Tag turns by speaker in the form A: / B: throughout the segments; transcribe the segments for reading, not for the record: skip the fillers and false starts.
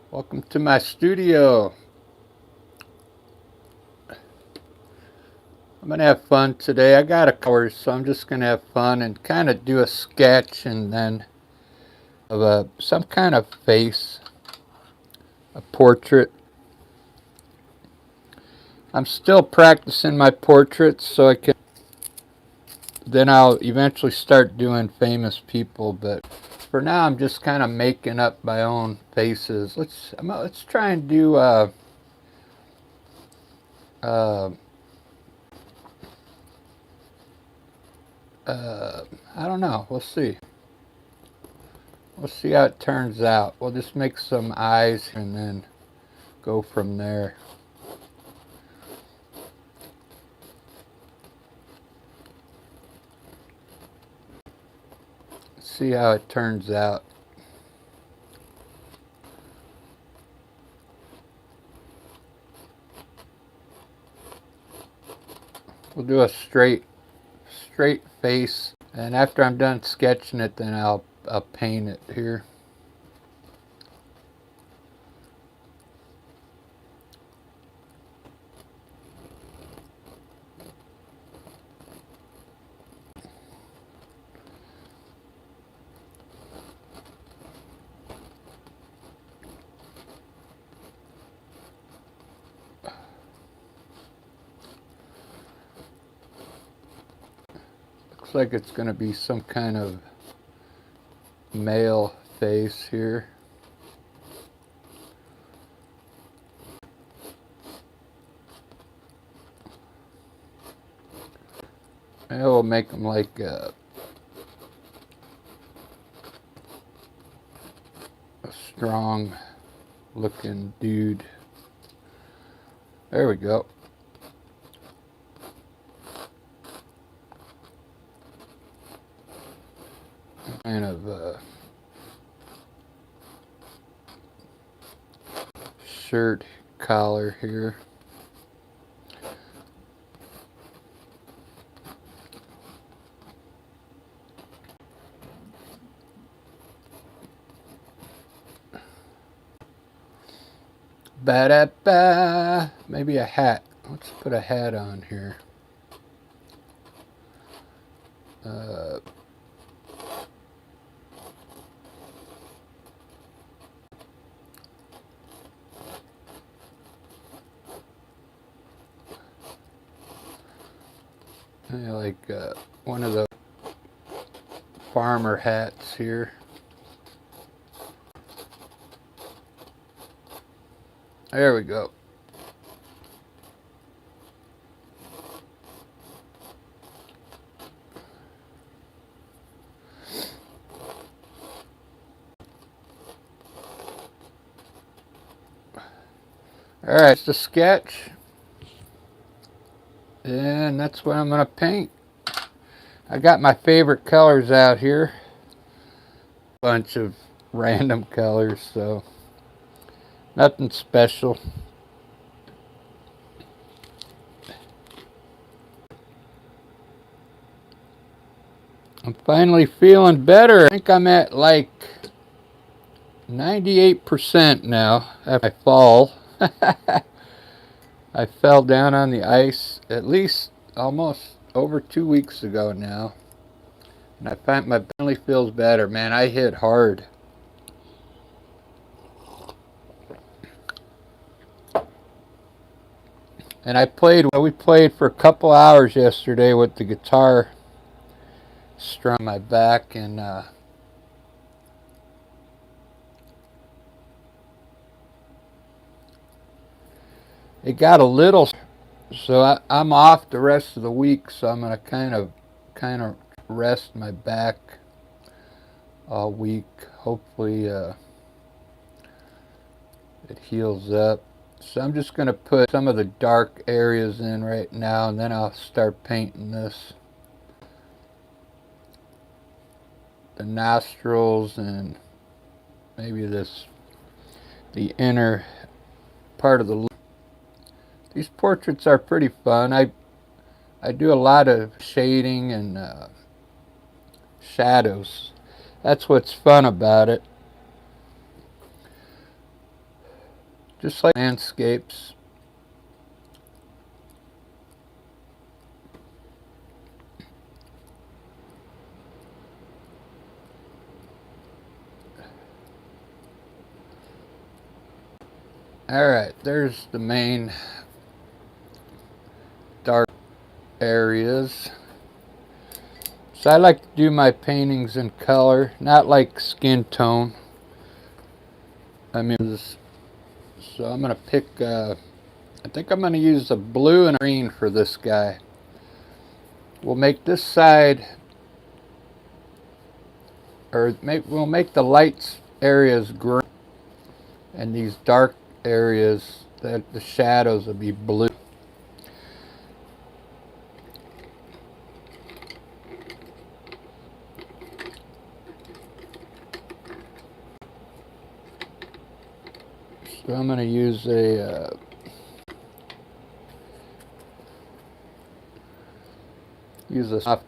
A: Welcome to my studio. I'm going to have fun today. I got a color, so I'm just going to have fun and kind of do a sketch and then of some kind of face, a portrait. I'm still practicing my portraits so I can, then I'll eventually start doing famous people, but for now I'm just kind of making up my own faces. Let's try and do uh, I don't know. We'll see. We'll see how it turns out. We'll just make some eyes and then go from there. See how it turns out. We'll do a straight face, and after I'm done sketching it, then I'll paint it here. Looks like it's going to be some kind of male face here. Maybe we'll make them like a strong looking dude. There we go. Kind of shirt collar here. Ba-da-ba. Maybe a hat. Let's put a hat on here. Like one of the farmer hats here. There we go. Alright, it's the sketch. And that's what I'm going to paint. I got my favorite colors out here. Bunch of random colors, so nothing special. I'm finally feeling better. I think I'm at like 98% now after I fall. I fell down on the ice at least almost over 2 weeks ago now. And I find my belly feels better. Man, I hit hard. And we played for a couple hours yesterday with the guitar strung on my back, and it got a little, so I'm off the rest of the week, so I'm going to kind of rest my back all week. Hopefully it heals up. So I'm just going to put some of the dark areas in right now, and then I'll start painting this. The nostrils and maybe the inner part of the lip. These portraits are pretty fun. I do a lot of shading and shadows. That's what's fun about it. just like landscapes. Alright, there's the main dark areas. So I like to do my paintings in color, not like skin tone. I mean, so I'm going to pick, I think I'm going to use a blue and a green for this guy. We'll make this side, we'll make the light areas green, and these dark areas, that the shadows will be blue. So I'm going to use a soft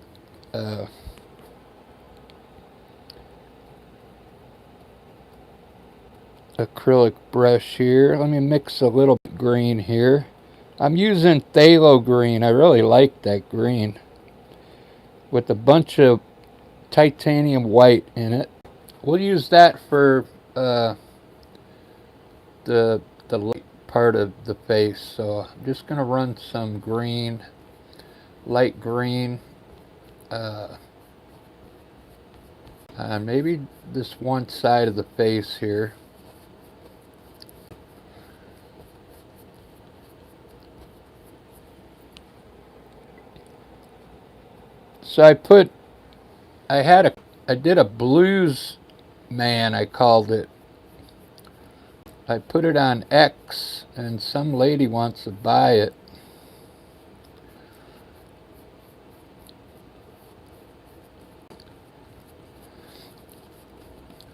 A: acrylic brush here. Let me mix a little green here. I'm using phthalo green. I really like that green with a bunch of titanium white in it. We'll use that for the light part of the face. So I'm just going to run some green, light green, on maybe this one side of the face here. So I did a blues man, I called it. I put it on X, and some lady wants to buy it.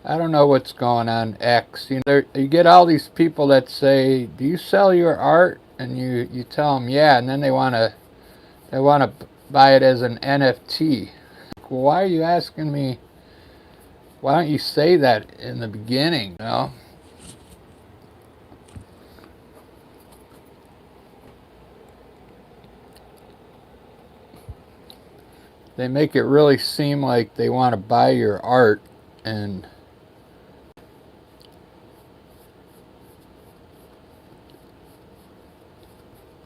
A: I don't know what's going on X. You know, you get all these people that say, "Do you sell your art?" And you tell them, "Yeah," and then they want to buy it as an NFT. Well, why are you asking me? Why don't you say that in the beginning? You know? They make it really seem like they want to buy your art, and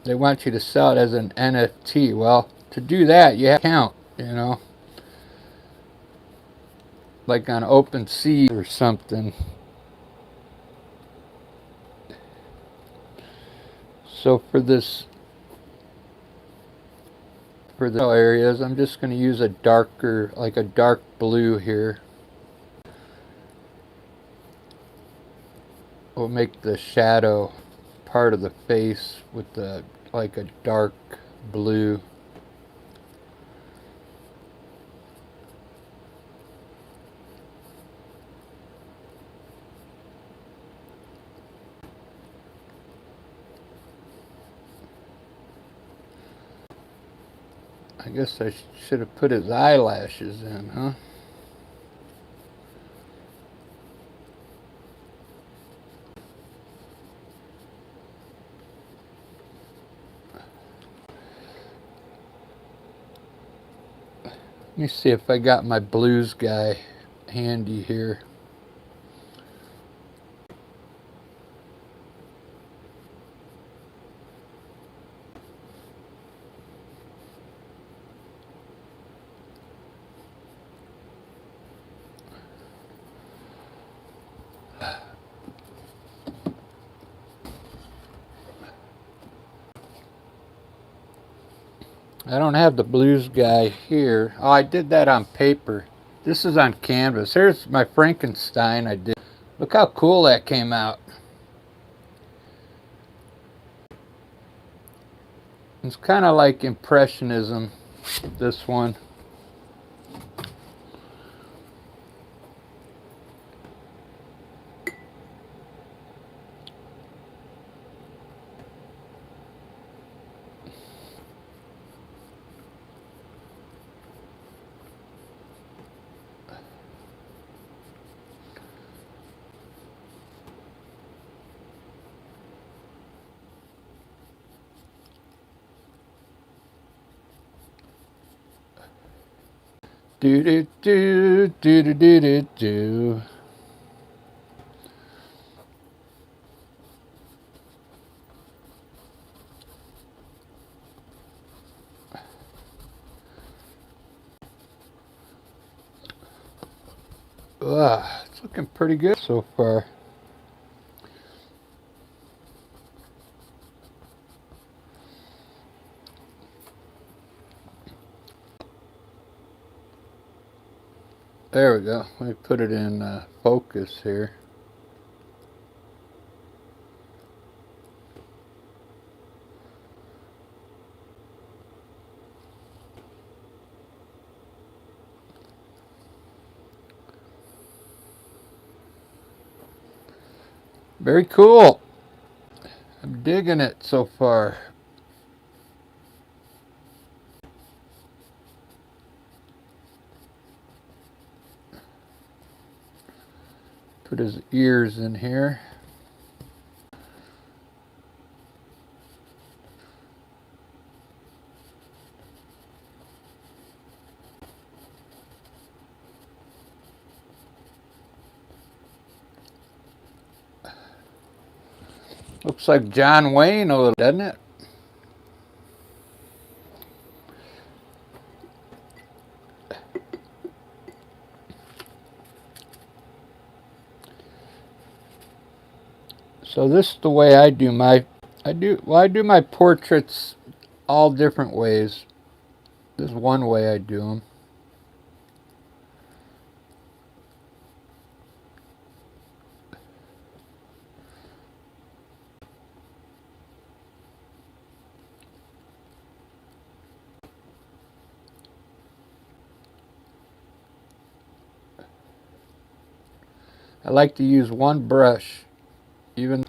A: they want you to sell it as an NFT. Well, to do that, you have to count, you know, like on OpenSea or something. So for the areas, I'm just going to use a darker, like a dark blue here. We'll make the shadow part of the face with like a dark blue. I guess I should have put his eyelashes in, huh? Let me see if I got my blues guy handy here. I don't have the blues guy here. Oh, I did that on paper. This is on canvas. Here's my Frankenstein I did. Look how cool that came out. It's kind of like Impressionism, this one. Do do do do do do do do. It's looking pretty good so far. There we go. Let me put it in focus here. Very cool. I'm digging it so far. Put his ears in here. Looks like John Wayne a little, doesn't it? So this is the way I do my I do my portraits all different ways. This is one way I do them. I like to use one brush, even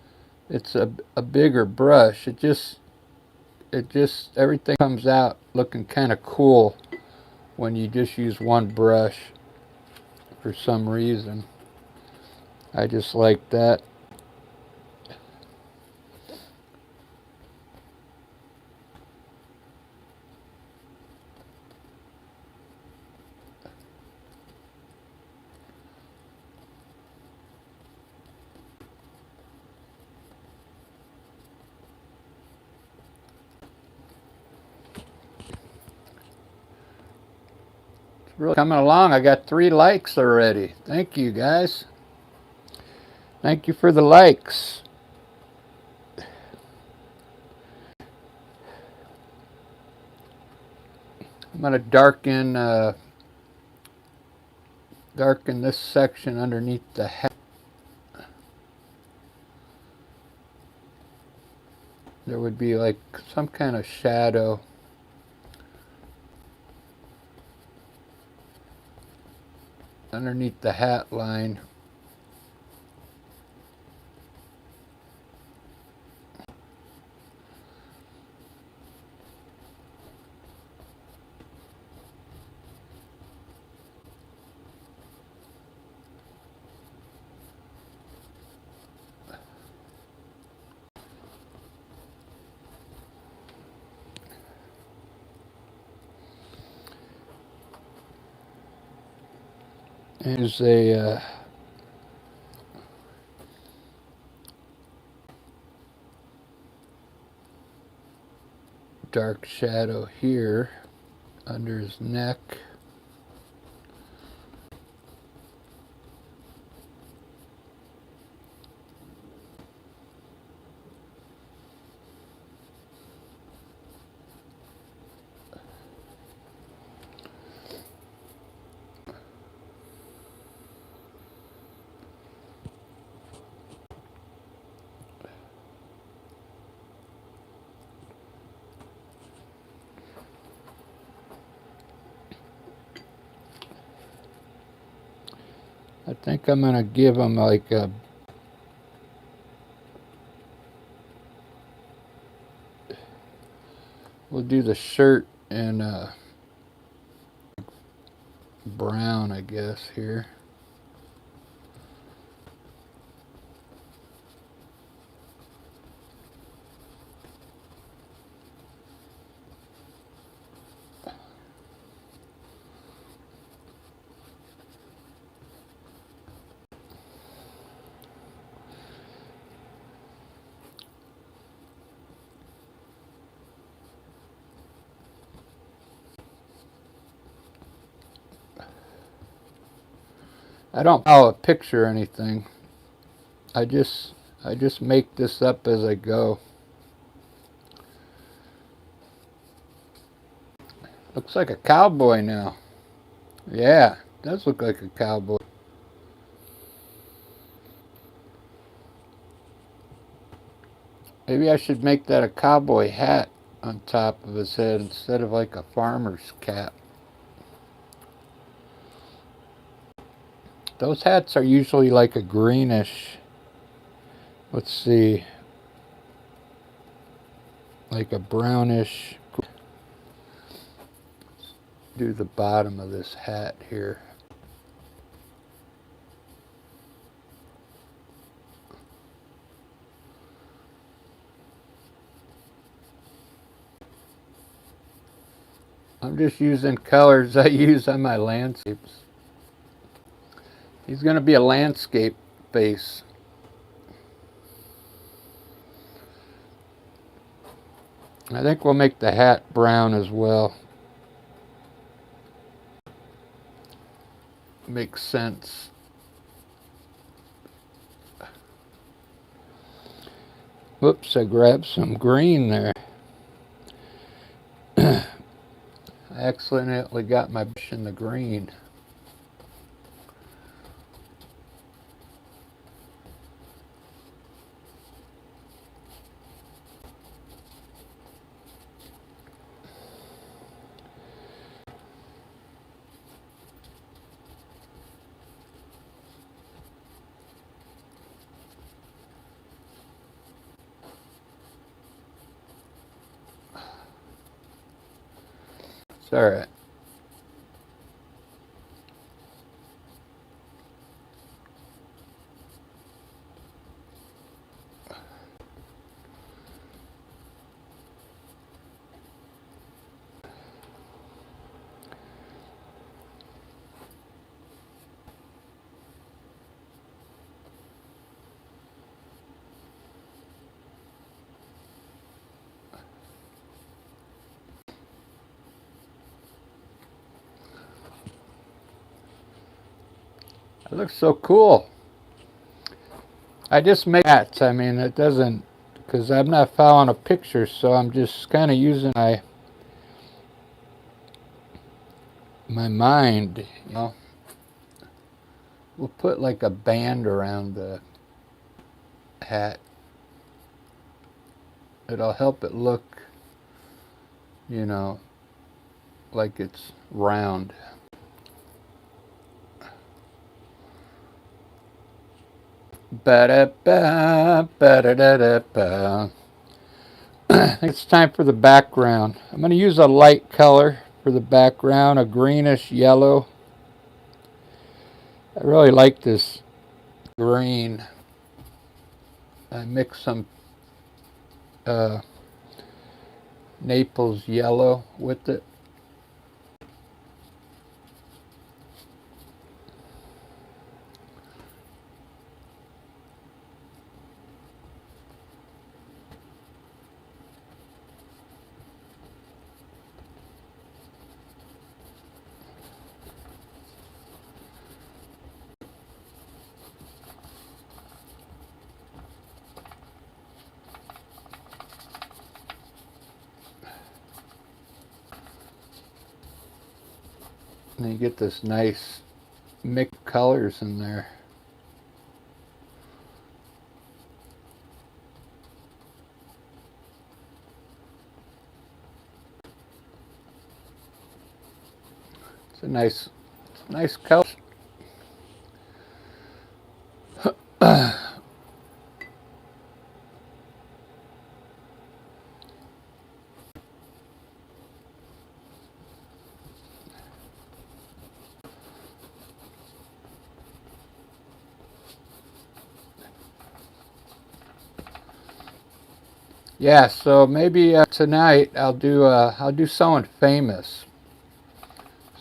A: it's a bigger brush. It just everything comes out looking kind of cool when you just use one brush for some reason. I just like that. Really coming along. I got 3 likes already. Thank you, guys. Thank you for the likes. I'm going to darken this section underneath the hat. There would be like some kind of shadow. Underneath the hat line. Here's a dark shadow here under his neck. I think I'm going to give him like a we'll do the shirt in brown, I guess, here. I don't follow a picture or anything. I just make this up as I go. Looks like a cowboy now. Yeah, it does look like a cowboy. Maybe I should make that a cowboy hat on top of his head instead of like a farmer's cap. Those hats are usually like a greenish, let's see, like a brownish. Do the bottom of this hat here. I'm just using colors I use on my landscapes. He's going to be a landscape base. I think we'll make the hat brown as well. Makes sense. Whoops, I grabbed some green there. I accidentally got my brush in the green. It's alright. It looks so cool. I just make hats. I mean, it doesn't, because I'm not following a picture, so I'm just kind of using my mind, you know. We'll put like a band around the hat. It'll help it look, you know, like it's round. Ba-da-ba, ba-da-da-da-ba. I think it's time for the background. I'm going to use a light color for the background, a greenish yellow. I really like this green. I mixed some Naples yellow with it. And you get this nice mixed colors in there. It's a nice color. Yeah, so maybe tonight I'll do someone famous.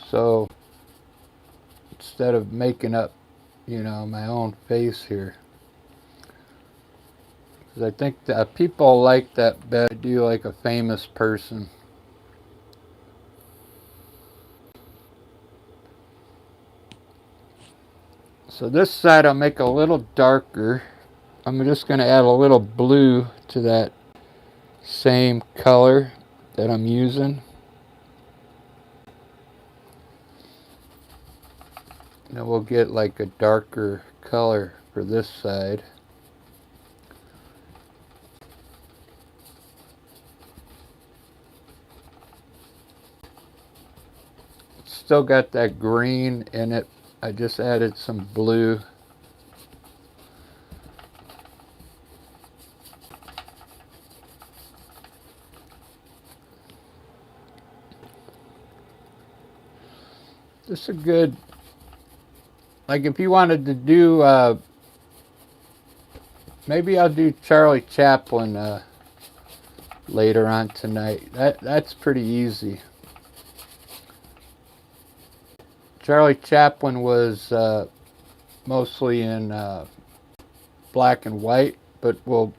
A: So instead of making up, you know, my own face here, because I think that people like that better. Do like a famous person. So this side I'll make a little darker. I'm just going to add a little blue to that same color that I'm using. Now we'll get like a darker color for this side. It's still got that green in it. I just added some blue. This is a good, like if you wanted to do, maybe I'll do Charlie Chaplin later on tonight. That's pretty easy. Charlie Chaplin was mostly in black and white, but we'll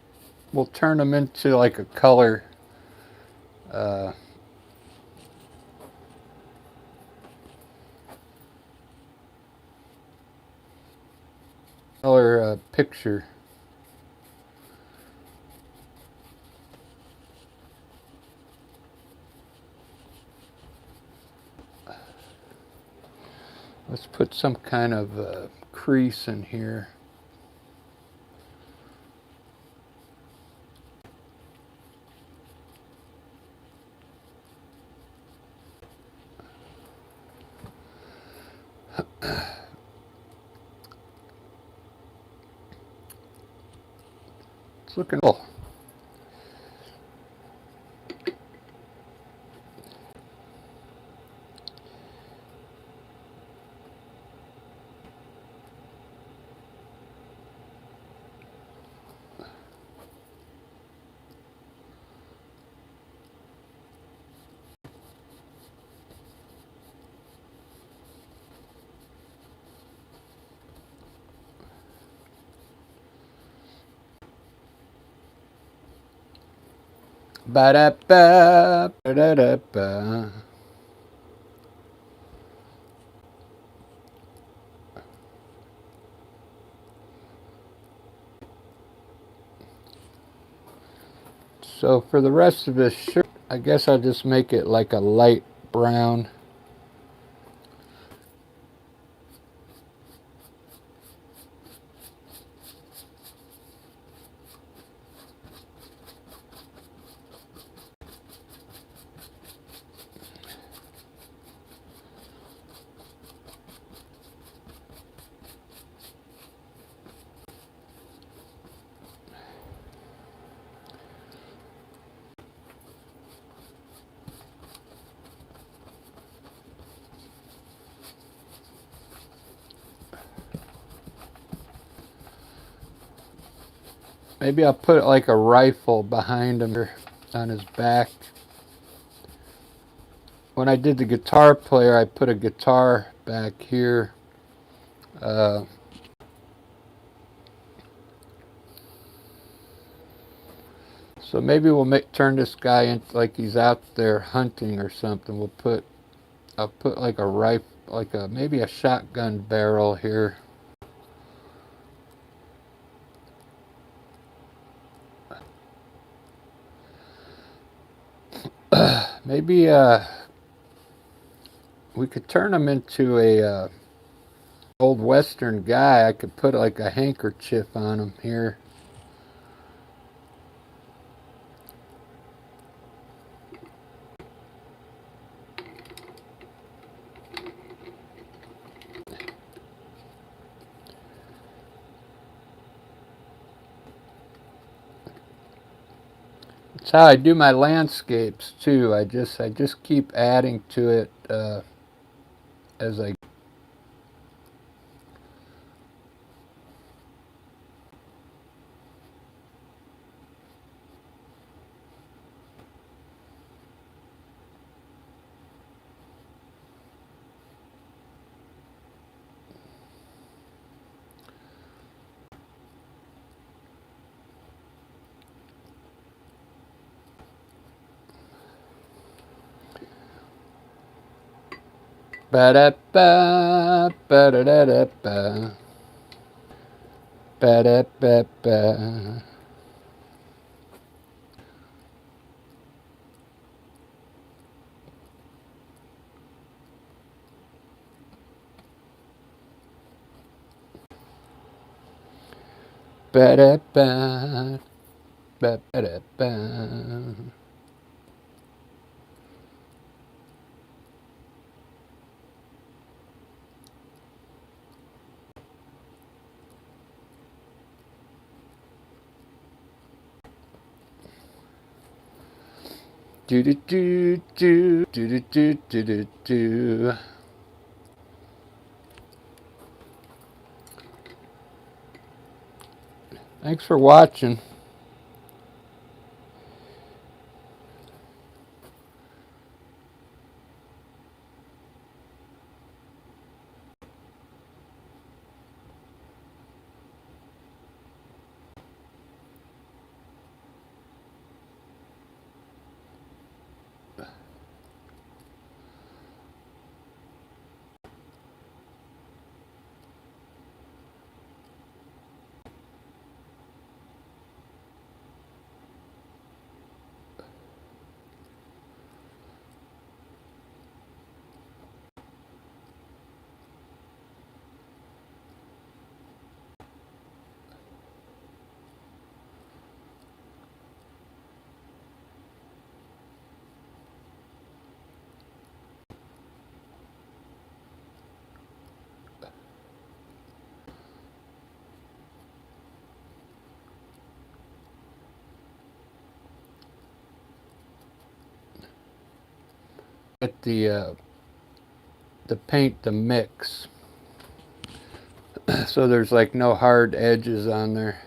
A: turn them into like a color. Color picture. Let's put some kind of crease in here. It's looking cool. Ba-da-ba, ba-da-da-ba. So for the rest of this shirt, I guess I'll just make it like a light brown. Maybe I'll put like a rifle behind him on his back. When I did the guitar player, I put a guitar back here. So maybe we'll turn this guy into like he's out there hunting or something. I'll put like a rifle, like maybe a shotgun barrel here. Maybe we could turn him into a old Western guy. I could put like a handkerchief on him here. That's how I do my landscapes too. I just keep adding to it as I. Ba-da-ba, ba-da-da-da-ba. Ba-da-ba-ba. Ba-da-ba. Ba-ba-da-ba. Do do do do do do do do do. Thanks for watching. Get the paint to mix, so there's like no hard edges on there.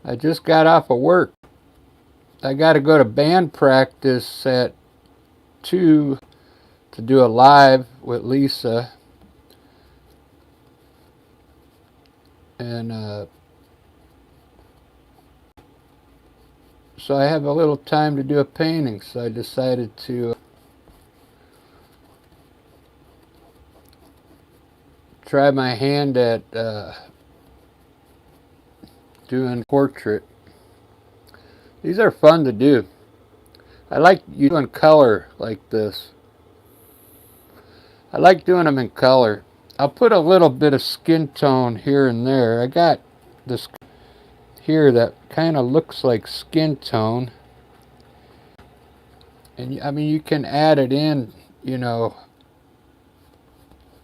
A: I just got off of work. I got to go to band practice at 2 to do a live with Lisa. And so I have a little time to do a painting. So I decided to try my hand at doing portrait. These are fun to do. I like you doing color like this. I like doing them in color. I'll put a little bit of skin tone here and there. I got this here that kind of looks like skin tone. And I mean, you can add it in, you know,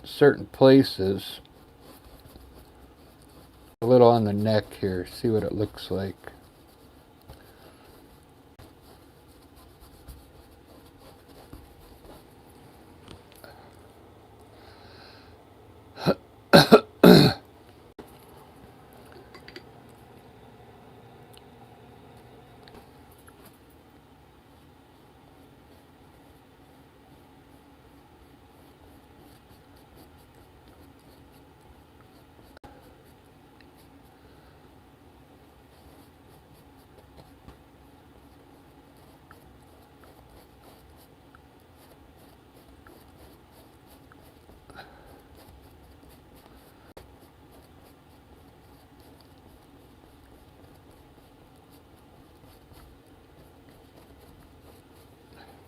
A: certain places. A little on the neck here. See what it looks like.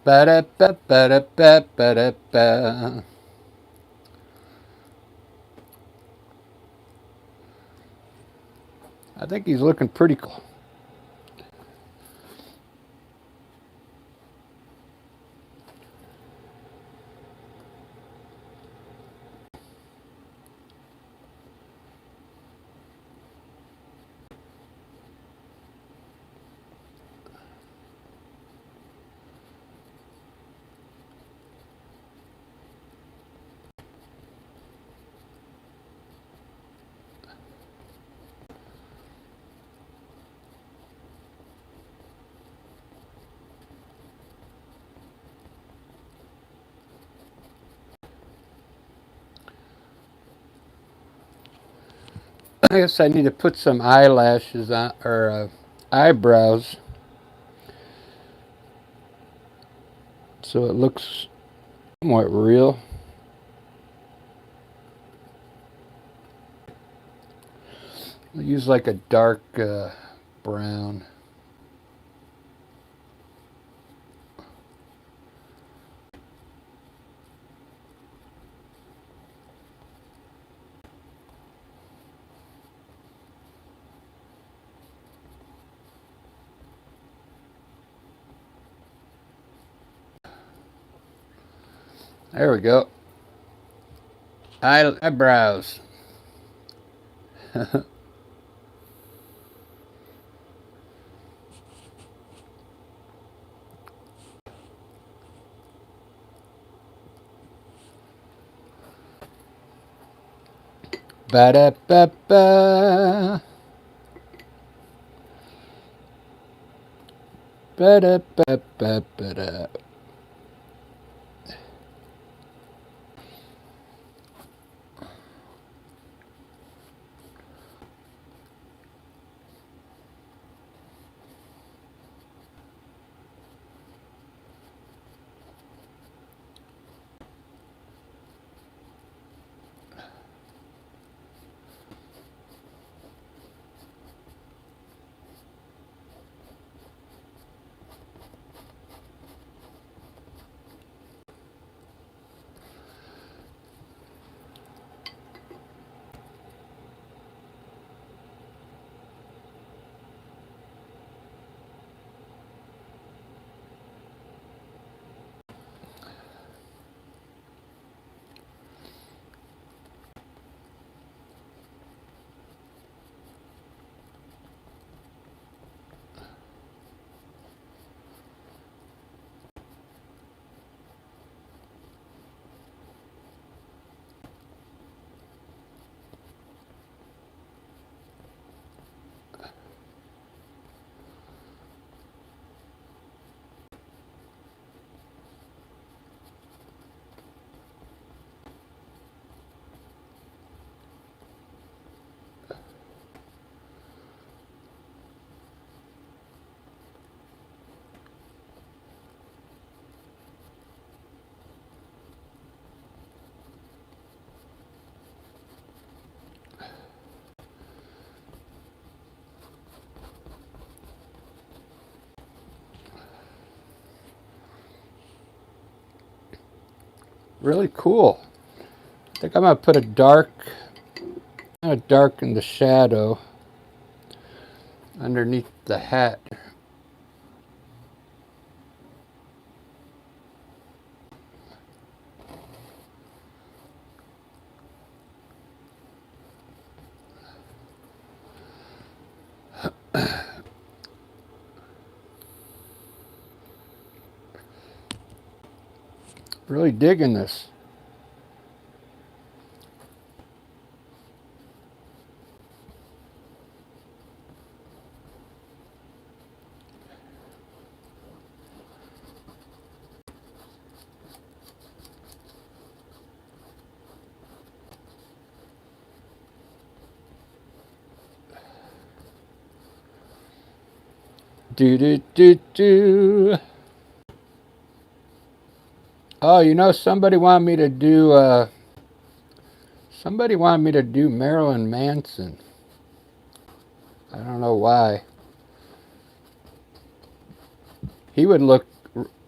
A: Ba-da-ba-ba-da-ba-ba-da-ba. I think he's looking pretty cool. I guess I need to put some eyelashes on, or eyebrows, so it looks somewhat real. I'll use like a dark brown. There we go. Eyebrows. Ba-da-ba-ba. Ba-da-ba-ba-ba-da. really cool. I think I'm gonna put a dark, kind of darken the shadow underneath the hat. Really digging this. Do do do do. Oh, you know, somebody wanted me to do Marilyn Manson. I don't know why. He would look,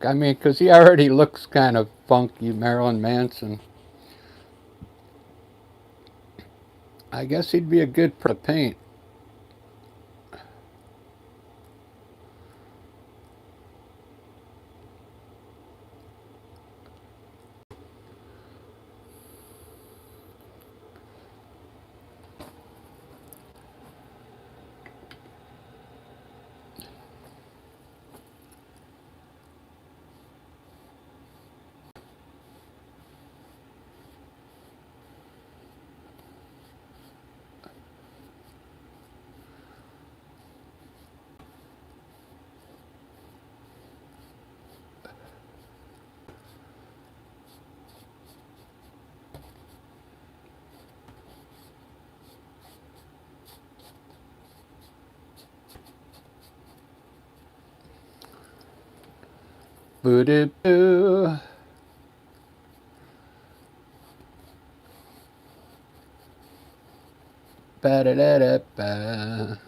A: I mean, because he already looks kind of funky, Marilyn Manson. I guess he'd be a good to paint. Boo-doo-boo. Ba-da-da-da-ba.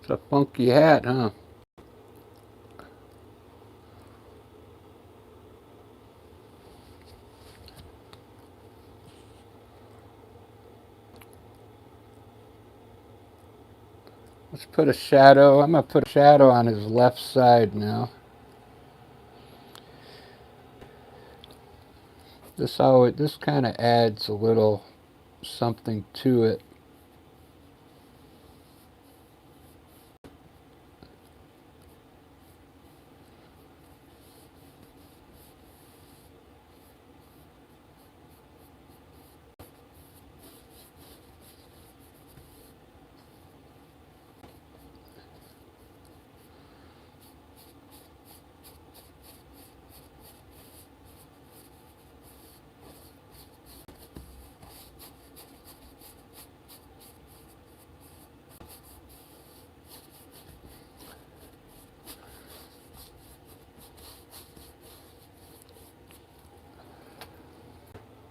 A: It's a funky hat, huh? Let's put a shadow. I'm going to put a shadow on his left side now. This kind of adds a little something to it.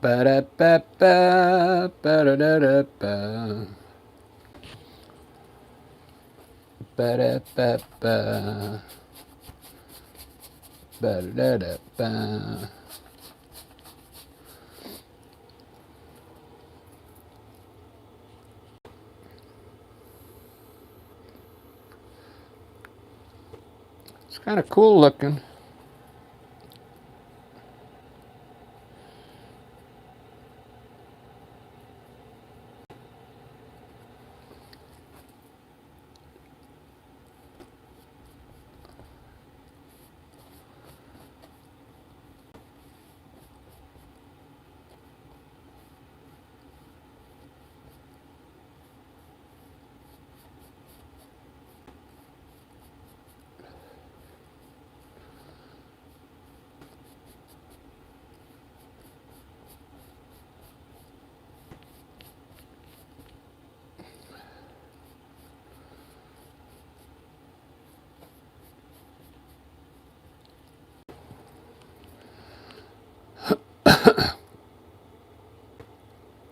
A: Ba-da-ba-ba, ba-da-da-da-ba. Ba-da-ba-ba. Ba-da-da-da-ba. It's kind of cool looking.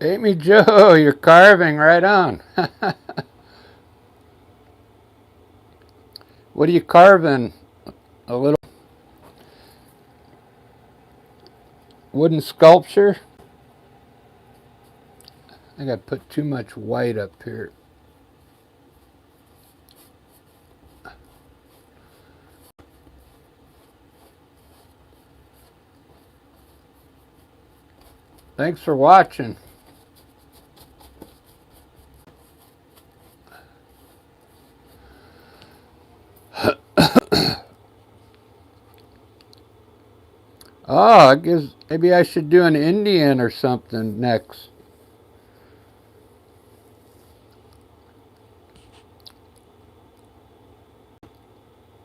A: Amy Joe, you're carving right on. What are you carving? A little wooden sculpture? I think I put too much white up here. Thanks for watching. Oh, I guess maybe I should do an Indian or something next.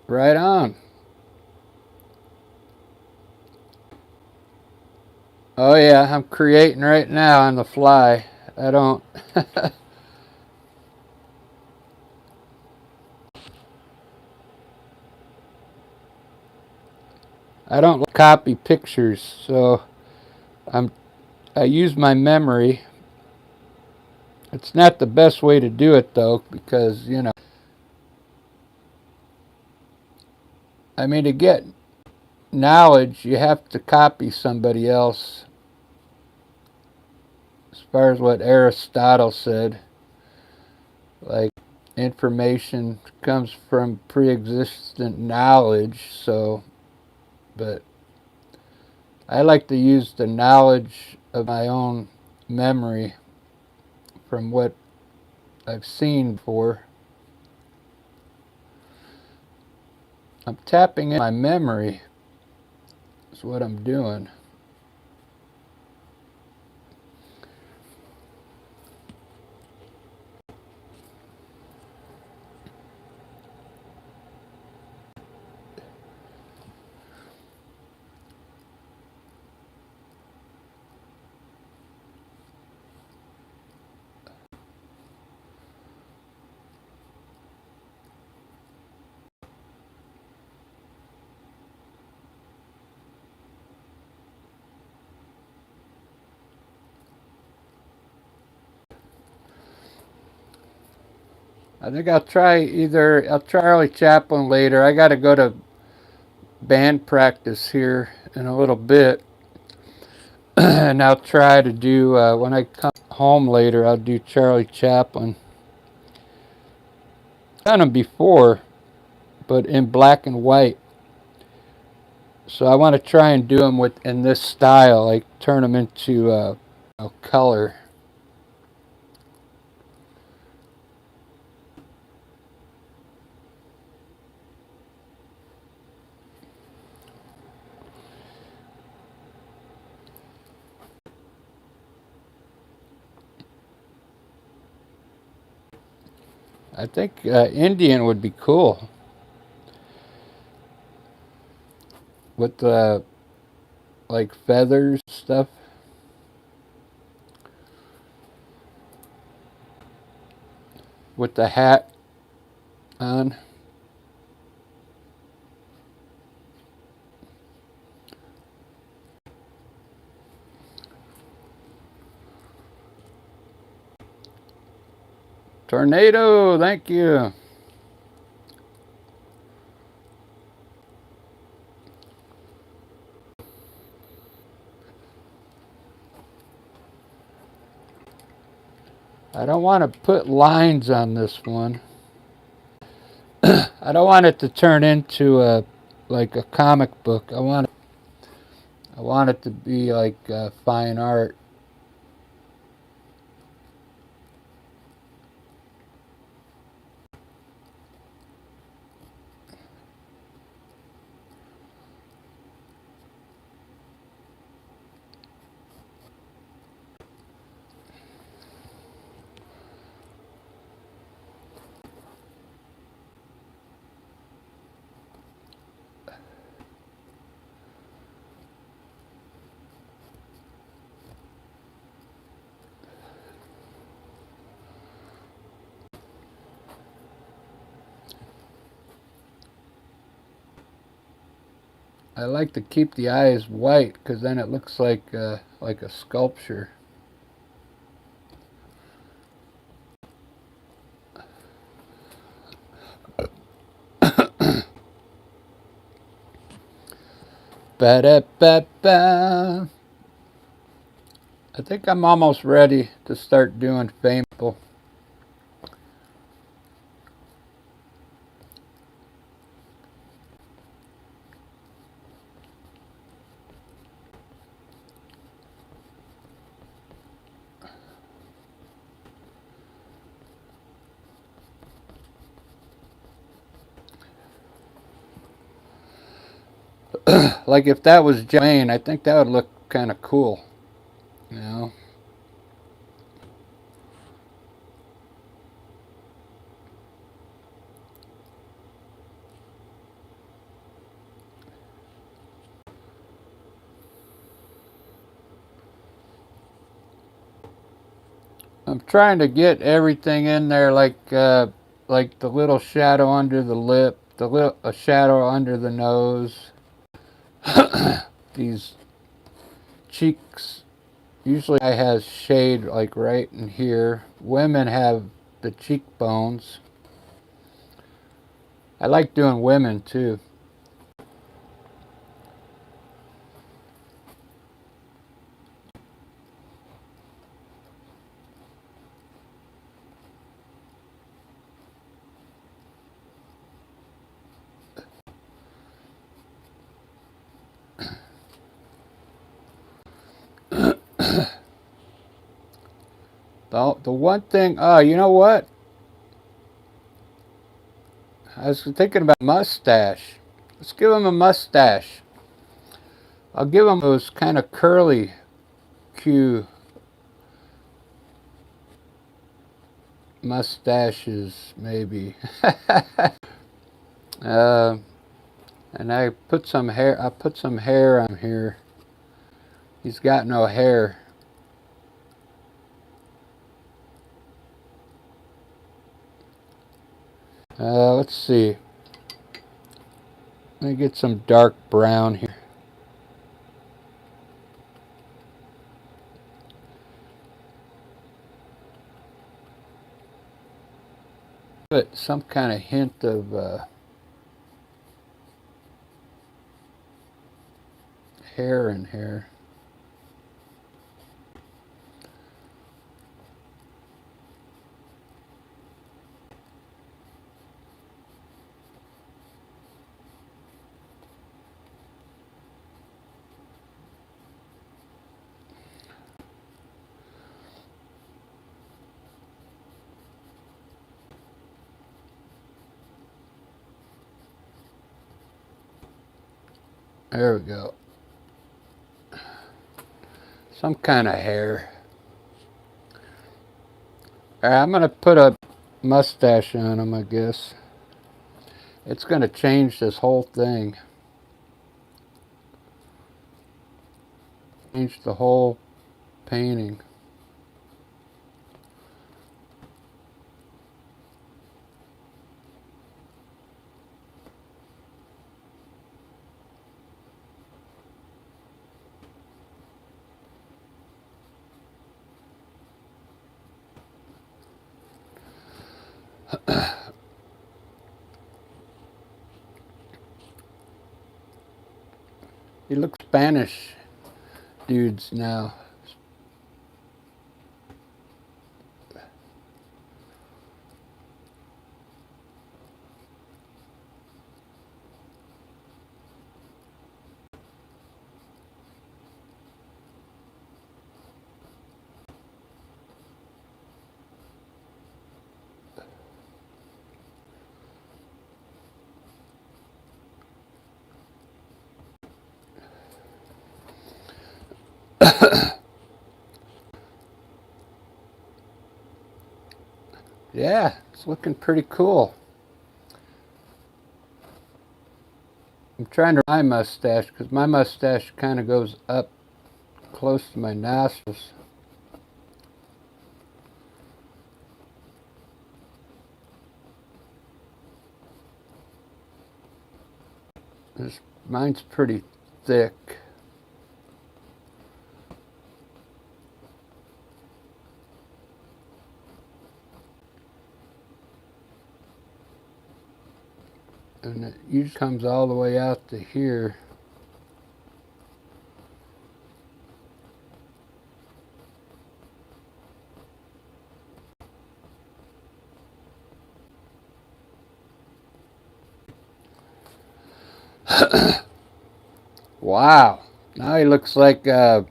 A: Right on. Oh yeah, I'm creating right now on the fly. I don't I don't copy pictures, so I use my memory. It's not the best way to do it though, because I mean, to get knowledge, you have to copy somebody else. As far as what Aristotle said, like information comes from pre-existent knowledge, so, but I like to use the knowledge of my own memory from what I've seen before. I'm tapping in my memory is what I'm doing. I think I'll try Charlie Chaplin later. I got to go to band practice here in a little bit. And I'll try to do, when I come home later, I'll do Charlie Chaplin. I've done them before, but in black and white. So I want to try and do them in this style, like turn them into color. I think Indian would be cool with the like feathers stuff. With the hat on. Tornado, thank you. I don't want to put lines on this one. I don't want it to turn into like a comic book. I want it to be like fine art. I like to keep the eyes white because then it looks like a sculpture. Ba-da-ba-ba. I think I'm almost ready to start doing famous people. Like if that was Jane, I think that would look kind of cool. You know? I'm trying to get everything in there, like the little shadow under the lip, a shadow under the nose. These cheeks. Usually, I has shade like right in here. Women have the cheekbones. I like doing women too. The one thing, you know what? I was thinking about mustache. Let's give him a mustache. I'll give him those kind of curly Q mustaches, maybe. uh, and I put some hair. I put some hair on here. He's got no hair. Let's see. Let me get some dark brown here. Put some kind of hint of hair in here. There we go. Some kind of hair. All right, I'm going to put a mustache on him, I guess. It's going to change this whole thing. Change the whole painting. He looks Spanish dudes now. Yeah, it's looking pretty cool. I'm trying to my mustache because my mustache kind of goes up close to my nostrils. Mine's pretty thick. And it usually comes all the way out to here. Wow. Now he looks like a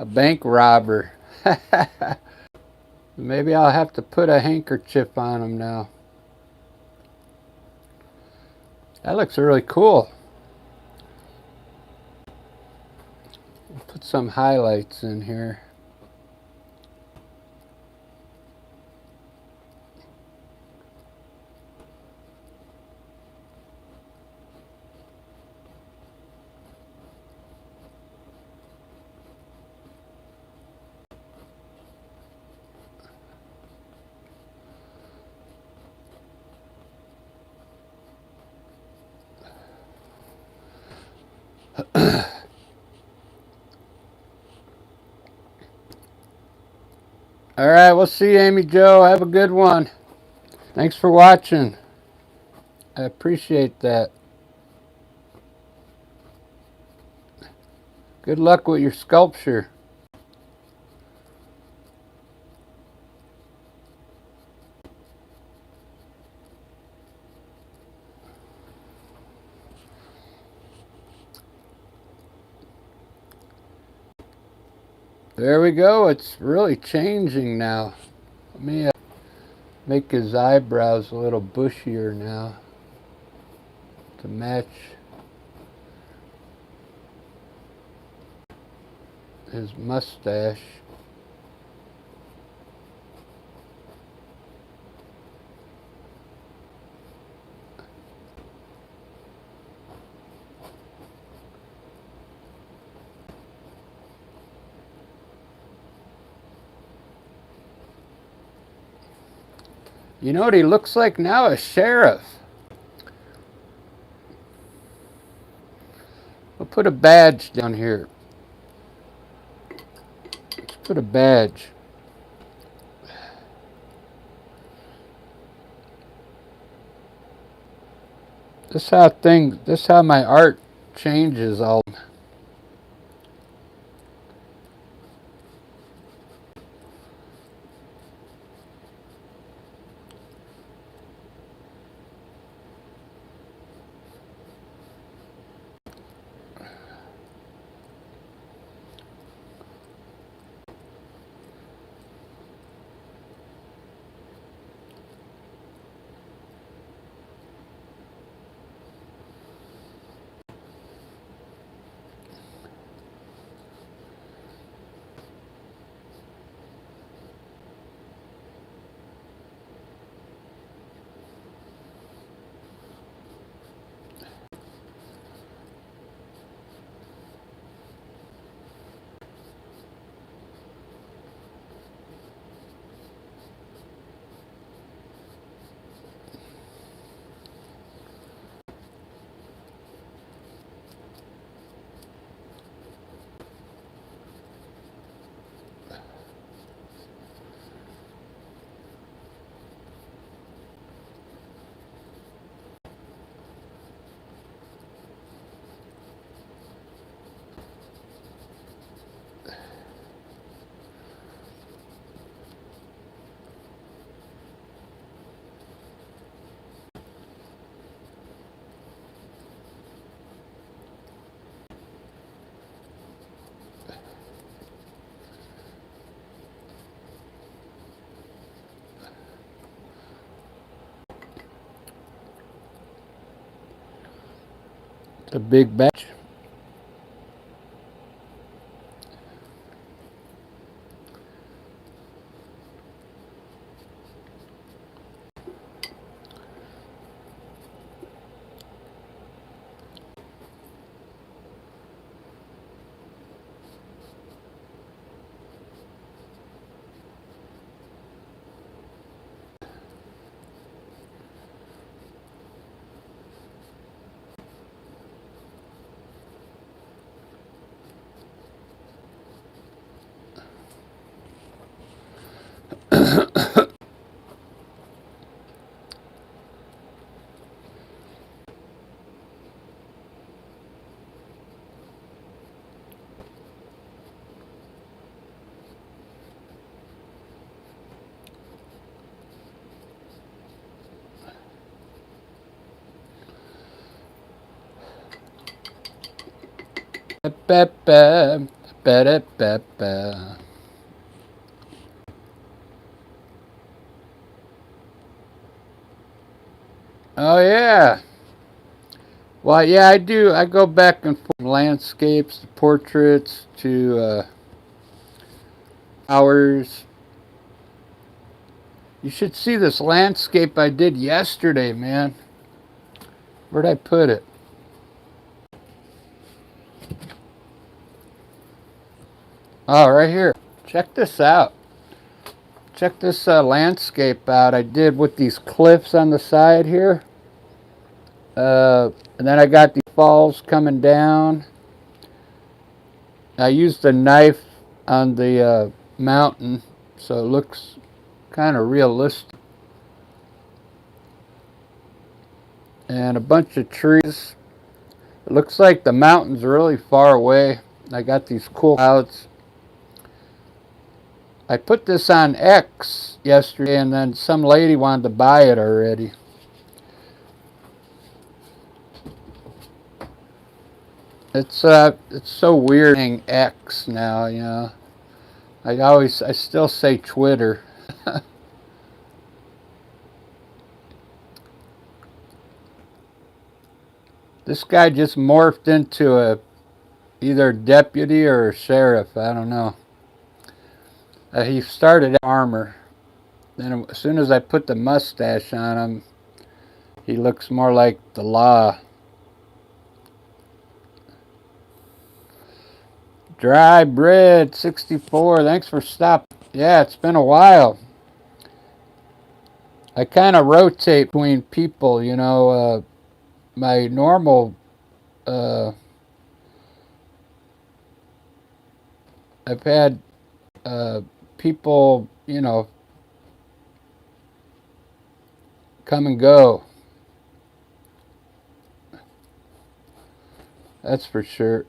A: bank robber. Maybe I'll have to put a handkerchief on him now. That looks really cool. Put some highlights in here. All right, we'll see you, Amy Jo. Have a good one. Thanks for watching. I appreciate that. Good luck with your sculpture. There we go. It's really changing now. Let me make his eyebrows a little bushier now to match his mustache. You know what he looks like now? A sheriff. We'll put a badge down here. Let's put a badge. This how my art changes all. The big badge. Ba-ba, ba-da-ba-ba. Oh yeah. Well, yeah, I do. I go back and forth from landscapes to portraits to flowers. You should see this landscape I did yesterday, man. Where'd I put it? Oh, right here. Check this out. Check this landscape out I did with these cliffs on the side here. And then I got these falls coming down. I used a knife on the mountain, so it looks kind of realistic. And a bunch of trees. It looks like the mountain's really far away. I got these cool clouds. I put this on X yesterday, and then some lady wanted to buy it already. It's so weird saying X now, you know. I still say Twitter. This guy just morphed into either a deputy or a sheriff. I don't know. He started as armor. Then as soon as I put the mustache on him, he looks more like the law. Dry bread 64. Thanks for stopping. Yeah, it's been a while. I kind of rotate between people, you know. My normal I've had people, you know, come and go. That's for sure.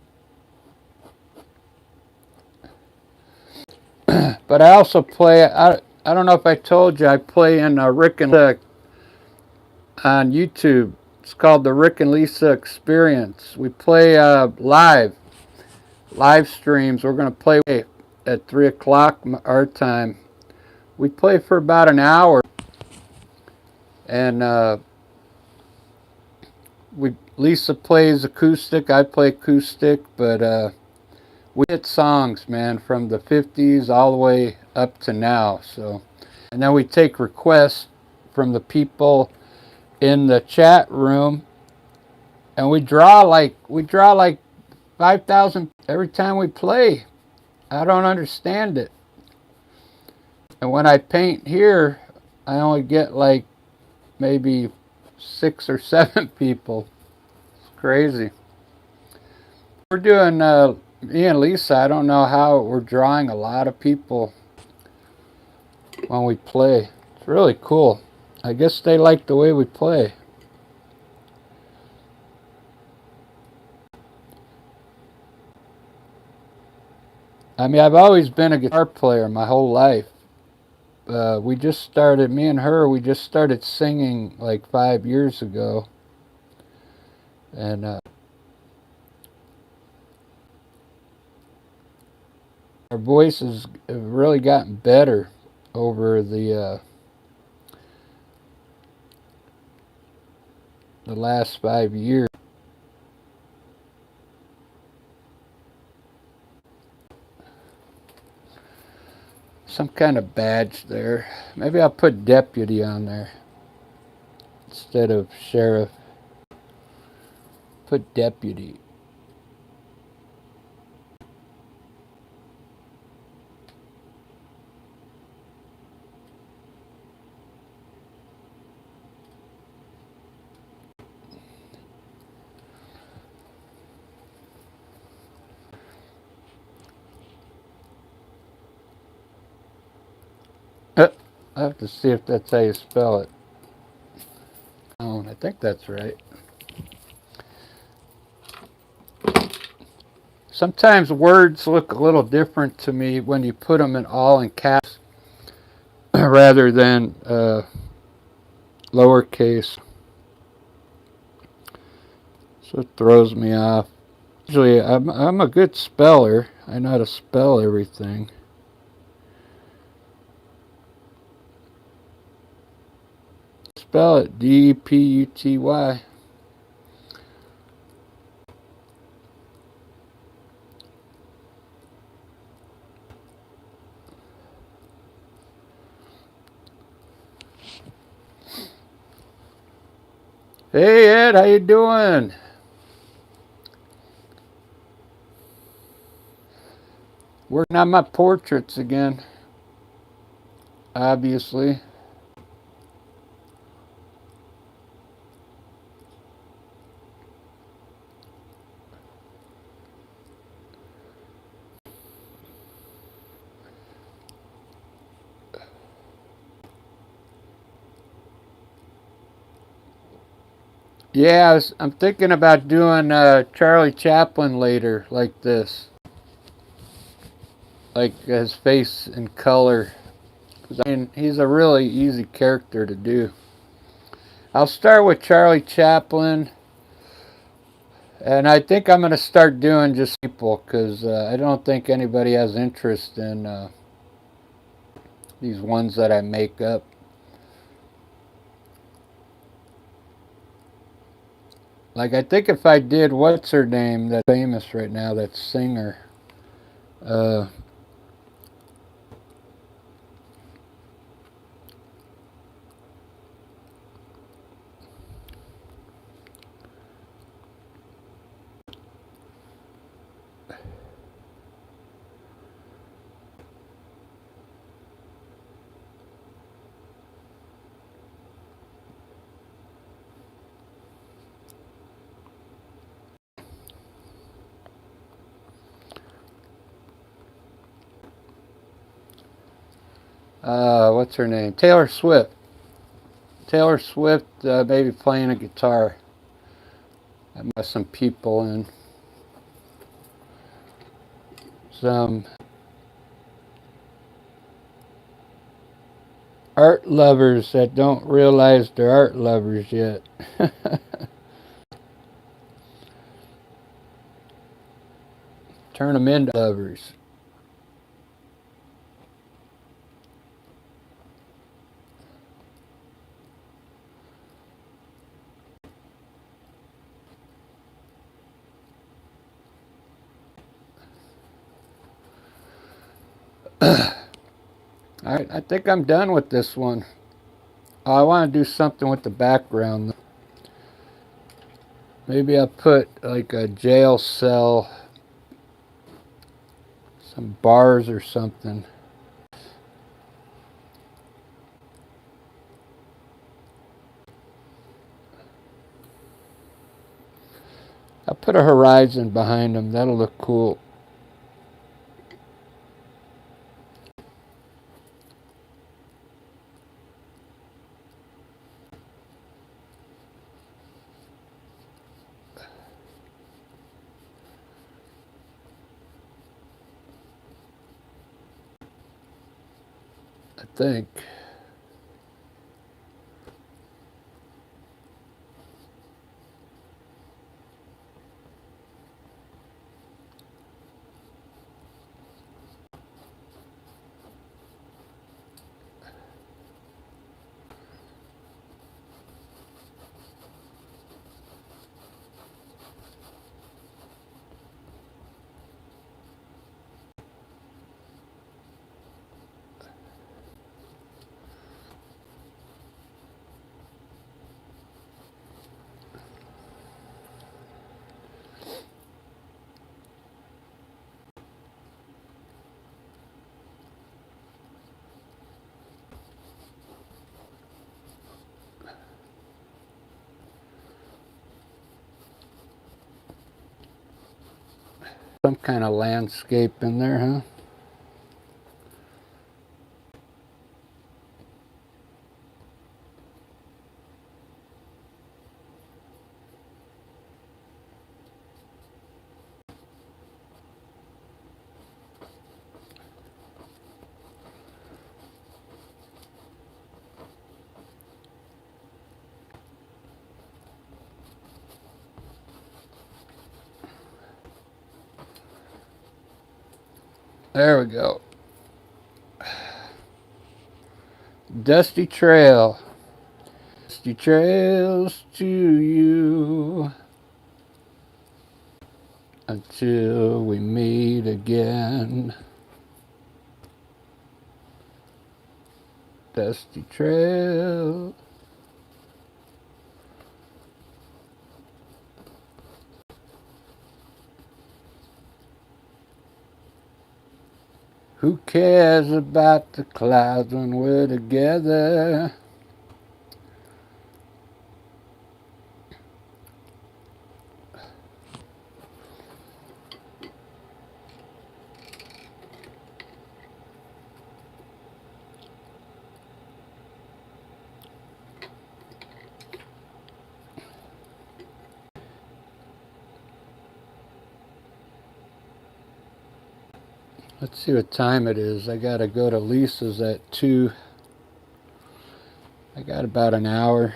A: But I also play. I don't know if I told you. I play in Rick and Lisa on YouTube. It's called the Rick and Lisa Experience. We play live streams. We're going to play at 3 o'clock our time. We play for about an hour, and Lisa plays acoustic. I play acoustic, but we hit songs, man, from the 50s all the way up to now. So, and then we take requests from the people in the chat room, and we draw like 5,000 every time we play. I don't understand it. And when I paint here, I only get like maybe 6 or 7 people. It's crazy. We're doing me and Lisa, I don't know how we're drawing a lot of people when we play. It's really cool. I guess they like the way we play. I mean, I've always been a guitar player my whole life. We just started, me and her, we just started singing like 5 years ago. And our voices have really gotten better over the last 5 years. Some kind of badge there. Maybe I'll put deputy on there instead of sheriff. Put deputy. I have to see if that's how you spell it. Oh, I think that's right. Sometimes words look a little different to me when you put them in caps rather than lowercase. So it throws me off. Usually, I'm a good speller. I know how to spell everything. Spell it Deputy. Hey Ed, how you doing? Working on my portraits again, obviously. Yeah, I'm thinking about doing Charlie Chaplin later, like this. Like his face in color. 'Cause, I mean, he's a really easy character to do. I'll start with Charlie Chaplin. And I think I'm going to start doing just people because I don't think anybody has interest in these ones that I make up. Like, I think if I did, what's her name that's famous right now, that singer? Uh, what's her name? Taylor Swift. Taylor Swift, maybe playing a guitar. I met some people and some art lovers that don't realize they're art lovers yet. Turn them into lovers. Alright, I think I'm done with this one. I want to do something with the background. Maybe I'll put like a jail cell, some bars or something. I'll put a horizon behind them. That'll look cool. I think. Some kind of landscape in there, huh? There we go. Dusty trail. Dusty trails to you until we meet again. Dusty trail. Who cares about the clouds when we're together? Let's see what time it is. I gotta go to Lisa's at 2. I got about an hour.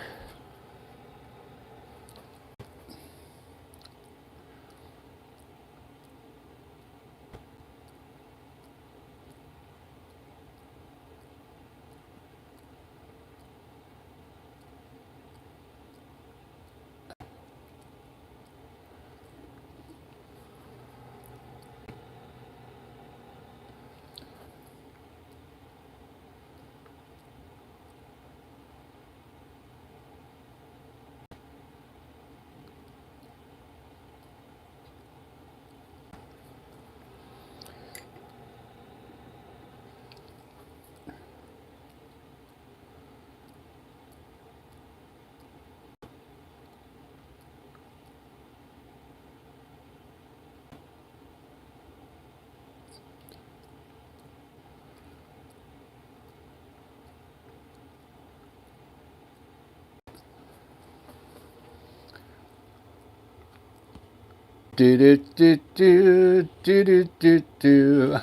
A: Do do do do do do do do.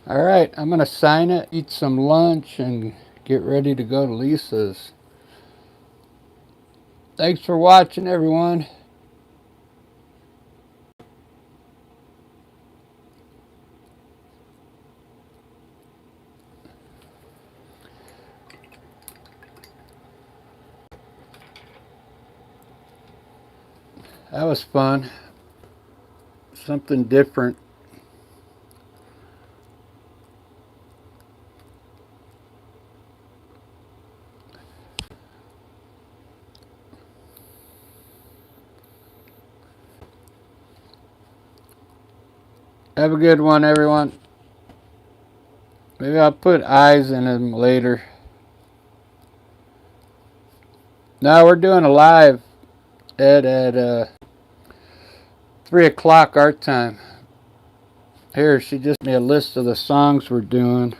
A: All right, I'm gonna sign it, eat some lunch, and get ready to go to Lisa's. Thanks for watching, everyone. That was fun. Something different. Have a good one, everyone. Maybe I'll put eyes in them later. Now we're doing a live at 3 o'clock our time. Here, she just gave me a list of the songs we're doing.